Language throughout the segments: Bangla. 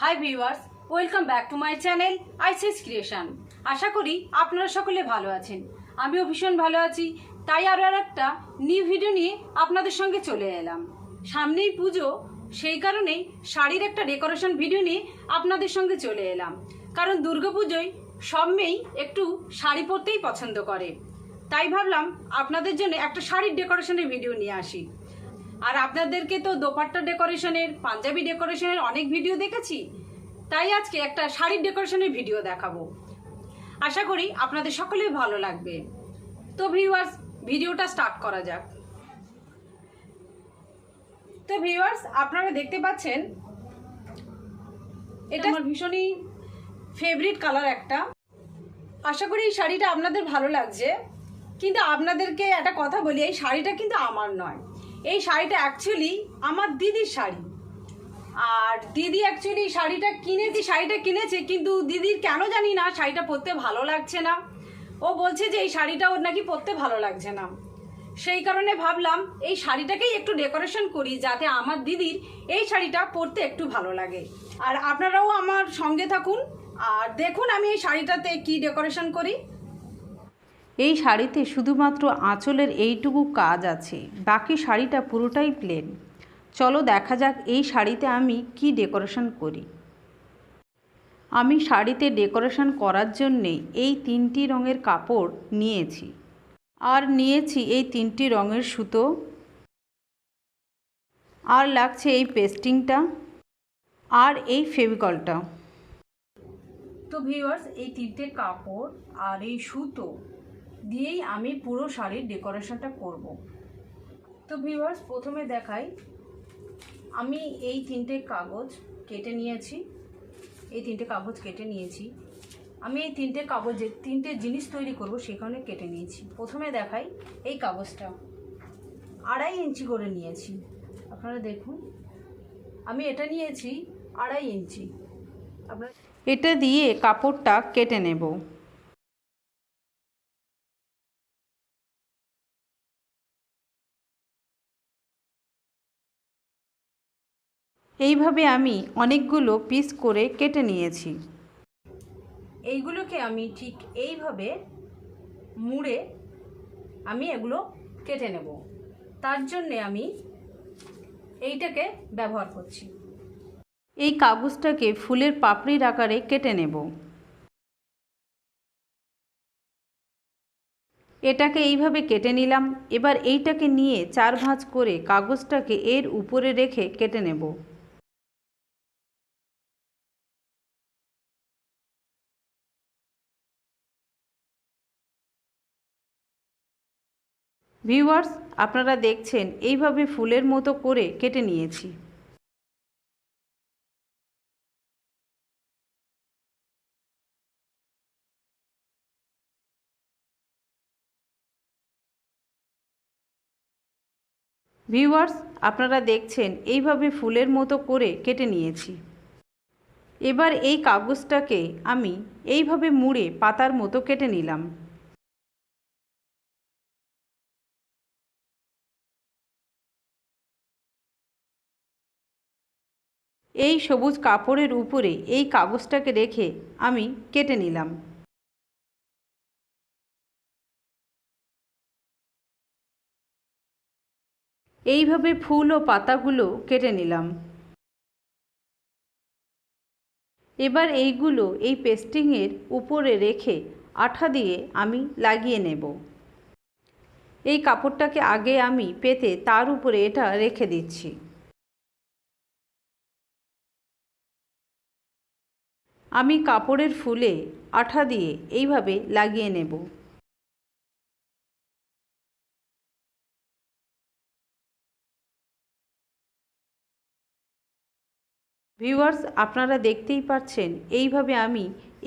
High viewers, welcome back to my channel Isis Creation. আশা করি আপনারা সকলে ভালো আছেন। আমিও ভীষণ ভালো আছি। তাই আরও একটা নিউ ভিডিও নিয়ে আপনাদের সঙ্গে চলে এলাম। সামনেই পুজো, সেই কারণেই শাড়ির একটা ডেকোরেশন ভিডিও নিয়ে আপনাদের সঙ্গে চলে এলাম। কারণ দুর্গাপুজোয় সব মেয়েই একটু শাড়ি পরতেই পছন্দ করে। তাই ভাবলাম আপনাদের জন্য একটা শাড়ির ডেকোরেশনের ভিডিও নিয়ে আসি। আর আপনাদেরকে তো দোপাট্টা ডেকোরেশনের, পাঞ্জাবি ডেকোরেশনের অনেক ভিডিও দেখেছি, তাই আজকে একটা শাড়ির ডেকোরেশনের ভিডিও দেখাবো। আশা করি আপনাদের সকলের ভালো লাগবে। তো ভিউয়ার্স, ভিডিওটা স্টার্ট করা যাক। তো ভিউয়ার্স, আপনারা দেখতে পাচ্ছেন এটা আমার ভীষণই ফেভারিট কালার একটা। আশা করি এই শাড়িটা আপনাদের ভালো লাগছে। কিন্তু আপনাদেরকে একটা কথা বলি, এই শাড়িটা কিন্তু আমার নয়। এই শাড়িটা অ্যাকচুয়ালি আমার দিদির শাড়ি। আর দিদি অ্যাকচুয়ালি শাড়িটা কিনেছে, কিন্তু দিদির কেন জানি না শাড়িটা পরতে ভালো লাগছে না। ও বলছে যে এই শাড়িটা ওর নাকি পরতে ভালো লাগছে না। সেই কারণে ভাবলাম এই শাড়িটাকেই একটু ডেকোরেশন করি, যাতে আমার দিদির এই শাড়িটা পরতে একটু ভালো লাগে। আর আপনারাও আমার সঙ্গে থাকুন আর দেখুন আমি এই শাড়িটাতে কি ডেকোরেশন করি। এই শাড়িতে শুধুমাত্র আঁচলের এইটুকু কাজ আছে, বাকি শাড়িটা পুরোটাই প্লেন। চলো দেখা যাক এই শাড়িতে আমি কি ডেকোরেশন করি। আমি শাড়িতে ডেকোরেশন করার জন্যে এই 3টি রঙের কাপড় নিয়েছি, আর নিয়েছি এই 3টি রঙের সুতো, আর লাগছে এই পেস্টিংটা আর এই ফেভিকলটা। তো ভিউয়ার্স, এই 3টে কাপড় আর এই সুতো দিয়েই আমি পুরো শাড়ির ডেকোরেশনটা করব। তো ভিউয়ার্স, প্রথমে দেখাই, আমি এই 3টে কাগজ কেটে নিয়েছি। আমি এই 3টে কাগজে 3টে জিনিস তৈরি করব, সেখানে কেটে নিয়েছি। প্রথমে দেখাই, এই কাগজটা 2.5 ইঞ্চি করে নিয়েছি। আপনারা দেখুন, আমি এটা নিয়েছি 2.5 ইঞ্চি। আপনারা এটা দিয়ে কাপড়টা কেটে নেব। এইভাবে আমি অনেকগুলো পিস করে কেটে নিয়েছি। এইগুলোকে আমি ঠিক এইভাবে মুড়ে আমি এগুলো কেটে নেব। তার জন্যে আমি এইটাকে ব্যবহার করছি। এই কাগজটাকে ফুলের পাপড়ির আকারে কেটে নেব। এটাকে এইভাবে কেটে নিলাম। এবার এইটাকে নিয়ে 4 ভাঁজ করে কাগজটাকে এর উপরে রেখে কেটে নেব। ভিউয়ার্স, আপনারা দেখছেন এইভাবে ফুলের মতো করে কেটে নিয়েছি। ভিউয়ার্স, আপনারা দেখছেন এইভাবে ফুলের মতো করে কেটে নিয়েছি। এবার এই কাগজটাকে আমি এইভাবে মুড়ে পাতার মতো কেটে নিলাম। এই সবুজ কাপড়ের উপরে এই কাগজটাকে রেখে আমি কেটে নিলাম। এইভাবে ফুল ও পাতাগুলো কেটে নিলাম। এবার এইগুলো এই পেস্টিংয়ের উপরে রেখে আঠা দিয়ে আমি লাগিয়ে নেব। এই কাপড়টাকে আগে আমি পেতে তার উপরে এটা রেখে দিচ্ছি। আমি কাপড়ের ফুলে আঠা দিয়ে এইভাবে লাগিয়ে নেব। ভিউয়ার্স, আপনারা দেখতেই পাচ্ছেন এইভাবে আমি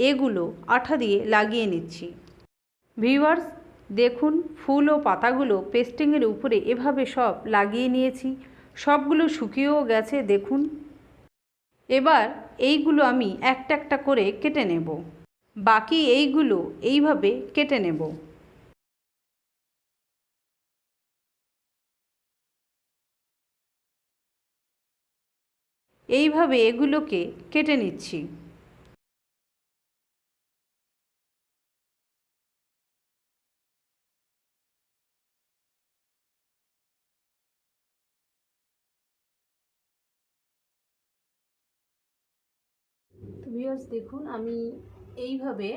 এগুলো আঠা দিয়ে লাগিয়ে নিচ্ছি। ভিউয়ার্স, দেখুন ফুল ও পাতাগুলো পেস্টিংয়ের উপরে এভাবে সব লাগিয়ে নিয়েছি। সবগুলো শুকিয়েও গেছে দেখুন। এবার এইগুলো আমি একটা একটা করে কেটে নেব। বাকি এইগুলো এইভাবে কেটে নেব। এইভাবে এগুলোকে কেটে নিচ্ছি। তো ভিউয়ার্স দেখুন, আমি এইভাবে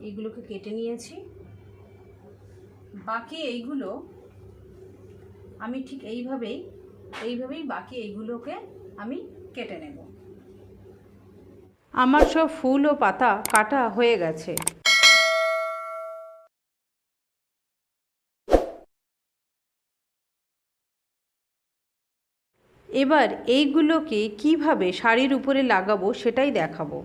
এইগুলোকে কেটে নিয়েছি। বাকি এইগুলো আমি ঠিক এইভাবেই বাকি এইগুলোকে আমি কেটে নেব। আমার সব ফুল ও পাতা কাটা হয়ে গেছে। এবার এইগুলোকে কিভাবে শাড়ির উপরে লাগাবো সেটাই দেখাবো।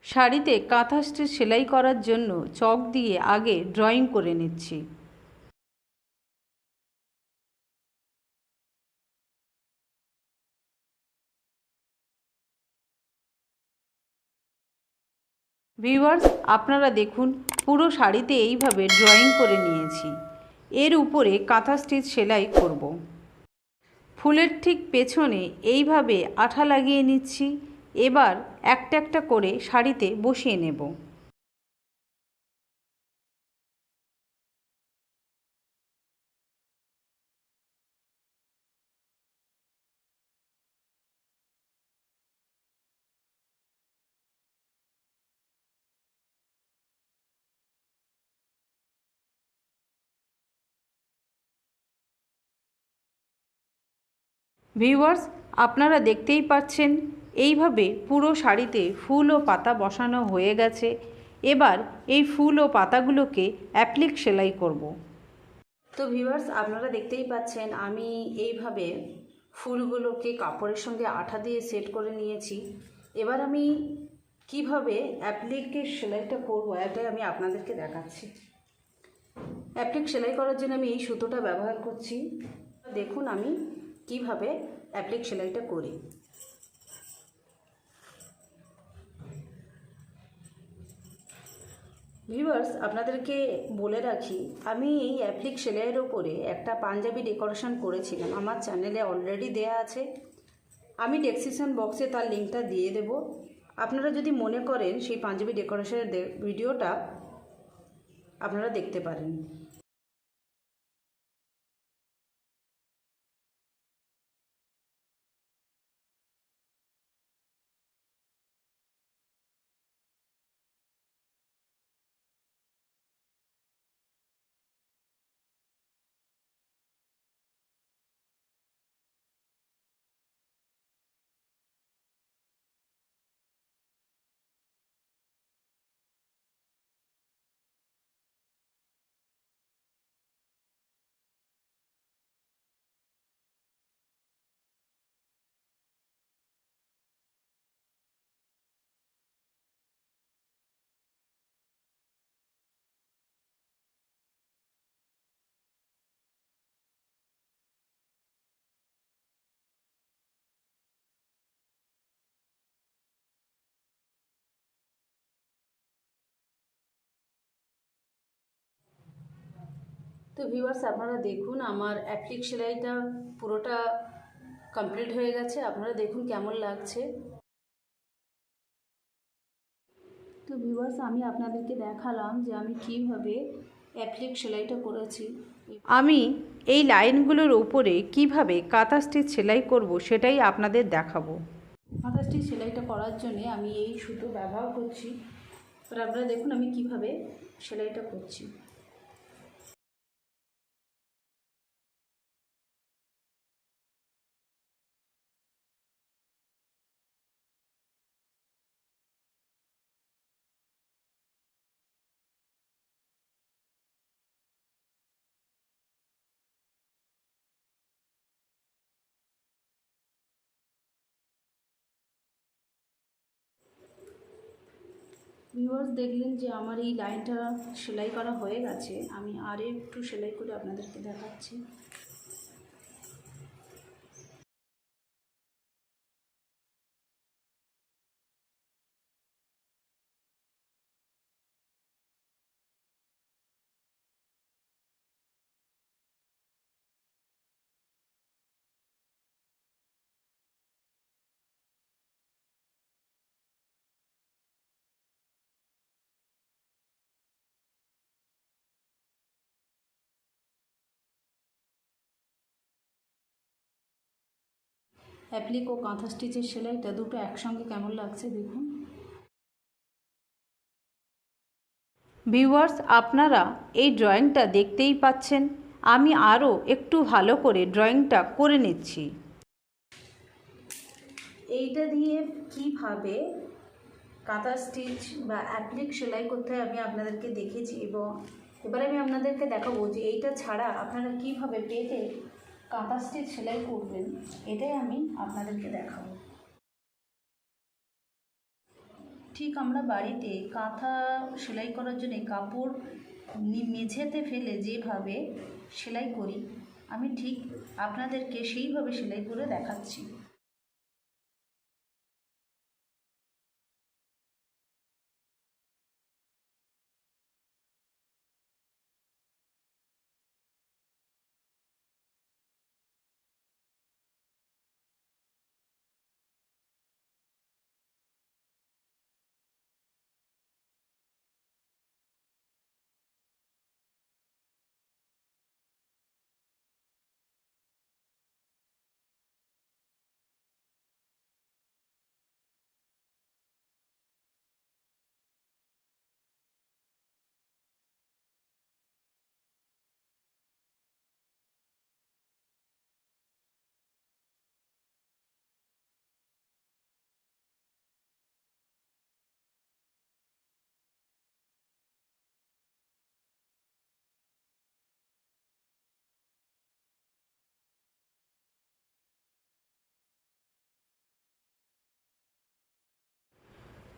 শাড়িতে কাঁথা স্টিচ সেলাই করার জন্য চক দিয়ে আগে ড্রয়িং করে নিচ্ছি। ভিউয়ার্স, আপনারা দেখুন, পুরো শাড়িতে এইভাবে ড্রয়িং করে নিয়েছি। এর উপরে কাঁথা স্টিচ সেলাই করব। ফুলের ঠিক পেছনে এইভাবে আঠা লাগিয়ে নিচ্ছি। এবার একটা একটা করে শাড়িতে বসিয়ে নেব। ভিউয়ার্স, আপনারা দেখতেই পাচ্ছেন এইভাবে পুরো শাড়িতে ফুল ও পাতা বসানো হয়ে গেছে। এবার এই ফুল ও পাতাগুলোকে অ্যাপ্লিক সেলাই করব। তো ভিউয়ার্স, আপনারা দেখতেই পাচ্ছেন আমি এইভাবে ফুলগুলোকে কাপড়ের সঙ্গে আঠা দিয়ে সেট করে নিয়েছি। এবার আমি কিভাবে অ্যাপ্লিকের সেলাইটা করব এটাই আমি আপনাদেরকে দেখাচ্ছি। অ্যাপ্লিক সেলাই করার জন্য আমি এই সুতোটা ব্যবহার করছি। দেখুন আমি কিভাবে অ্যাপ্লিক সেলাইটা করি। ভিউয়ার্স, আপনাদেরকে বলে রাখি, আমি এই অ্যাপ্লিক সেলাইয়ের ওপরে একটা পাঞ্জাবি ডেকোরেশন করেছিলাম। আমার চ্যানেলে অলরেডি দেয়া আছে, আমি ডেসক্রিপশন বক্সে তার লিঙ্কটা দিয়ে দেব। আপনারা যদি মনে করেন সেই পাঞ্জাবি ডেকোরেশনের ভিডিওটা আপনারা দেখতে পারেন। তো ভিউয়ার্স, আপনারা দেখুন আমার অ্যাপ্লিক সেলাইটা পুরোটা কমপ্লিট হয়ে গেছে। আপনারা দেখুন কেমন লাগছে। তো ভিউয়ার্স, আমি আপনাদেরকে দেখালাম যে আমি কিভাবে অ্যাপ্লিক সেলাইটা করেছি। আমি এই লাইনগুলোর উপরে কিভাবে কাঁথা স্টিচ সেলাই করব সেটাই আপনাদের দেখাবো। কাঁথা স্টিচ সেলাইটা করার জন্য আমি এই সুতো ব্যবহার করছি। আর আপনারা দেখুন আমি কিভাবে সেলাইটা করছি। ভিউয়ার্স, দেখলেন যে আমার এই লাইনটা সেলাই করা হয়ে গেছে। আমি আর একটু সেলাই করে আপনাদেরকে দেখাচ্ছি। অ্যাপ্লিক ও কাঁথা স্টিচের সেলাইটা দুটো একসঙ্গে কেমন লাগছে দেখুন। ভিউয়ার্স, আপনারা এই ড্রয়িংটা দেখতেই পাচ্ছেন। আমি আরও একটু ভালো করে ড্রয়িংটা করে নিচ্ছি। এইটা দিয়ে কিভাবে কাঁথা স্টিচ বা অ্যাপ্লিক সেলাই করতে হয় আমি আপনাদেরকে দেখেছি, এবং এবারে আমি আপনাদেরকে দেখাবো যে এইটা ছাড়া আপনারা কিভাবে পেটে কাঁথা স্টিচ সেলাই করবেন, এটাই আমি আপনাদেরকে দেখাবো। ঠিক আমরা বাড়িতে কাঁথা সেলাই করার জন্য কাপড় মেঝেতে ফেলে যেভাবে সেলাই করি, আমি ঠিক আপনাদেরকে সেইভাবে সেলাই করে দেখাচ্ছি।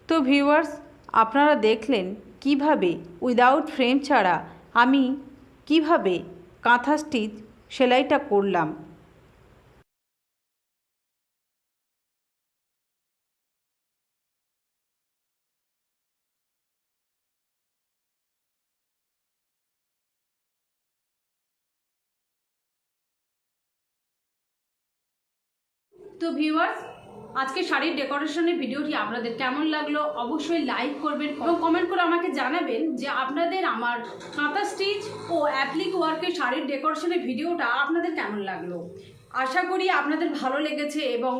তো ভিউয়ার্স, আপনারা দেখলেন কিভাবে উইদাউট ফ্রেম ছাড়া আমি কিভাবে কাঁথা স্টিচ সেলাইটা করলাম। তো ভিউয়ার্স, আজকে শাড়ির ডেকোরেশনের ভিডিওটি আপনাদের কেমন লাগলো অবশ্যই লাইক করবেন এবং কমেন্ট করে আমাকে জানাবেন যে আপনাদের আমার কাঁথা স্টিচ ও অ্যাপ্লিক ওয়ার্কের শাড়ির ডেকোরেশনের ভিডিওটা আপনাদের কেমন লাগলো। আশা করি আপনাদের ভালো লেগেছে এবং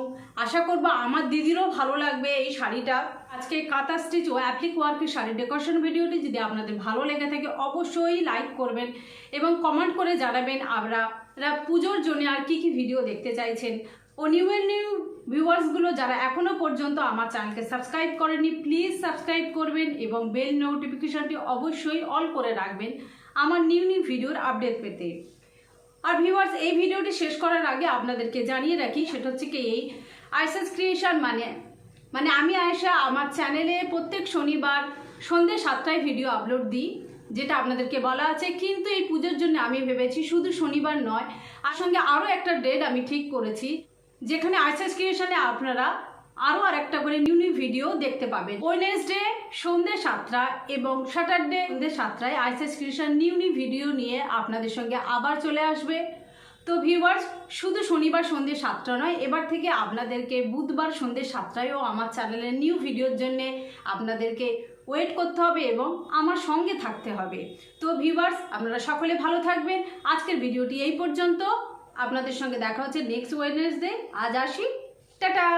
আশা করব আমার দিদিরও ভালো লাগবে এই শাড়িটা। আজকে কাঁথা স্টিচ ও অ্যাপ্লিক ওয়ার্কের শাড়ির ডেকোরেশন ভিডিওটি যদি আপনাদের ভালো লেগে থাকে অবশ্যই লাইক করবেন এবং কমেন্ট করে জানাবেন আপনারা পুজোর জন্য আর কি ভিডিও দেখতে চাইছেন। ও নিউ ভিউয়ার্সগুলো যারা এখনও পর্যন্ত আমার চ্যানেলকে সাবস্ক্রাইব করেনি প্লিজ সাবস্ক্রাইব করবেন এবং বেল নোটিফিকেশনটি অবশ্যই অল করে রাখবেন আমার নিউ ভিডিওর আপডেট পেতে। আর ভিউয়ার্স, এই ভিডিওটি শেষ করার আগে আপনাদেরকে জানিয়ে রাখি, সেটা হচ্ছে কি এই আইসেস ক্রিয়েশন মানে আমি আয়েশা আমার চ্যানেলে প্রত্যেক শনিবার সন্ধ্যে 7টায় ভিডিও আপলোড দিই, যেটা আপনাদেরকে বলা আছে। কিন্তু এই পুজোর জন্য আমি ভেবেছি শুধু শনিবার নয়, আর সঙ্গে আরও একটা ডেট আমি ঠিক করেছি যেখানে আইসেস ক্রিয়েশনে আপনারা আরও আরেকটা করে নিউ ভিডিও দেখতে পাবেন। ওয়েডনেসডে সন্ধ্যে 7টা এবং স্যাটারডে সন্ধ্যে 7টায় আইসেস ক্রিয়েশন নিউ ভিডিও নিয়ে আপনাদের সঙ্গে আবার চলে আসবে। তো ভিউয়ার্স, শুধু শনিবার সন্ধ্যে 7টা নয়, এবার থেকে আপনাদেরকে বুধবার সন্ধ্যে 7টায়ও আমার চ্যানেলের নিউ ভিডিওর জন্যে আপনাদেরকে ওয়েট করতে হবে এবং আমার সঙ্গে থাকতে হবে। তো ভিউয়ার্স, আপনারা সকলে ভালো থাকবেন। আজকের ভিডিওটি এই পর্যন্ত। আপনাদের সঙ্গে দেখা হচ্ছে নেক্সট ওয়েডনেসডে। আজ আসি, টাটা।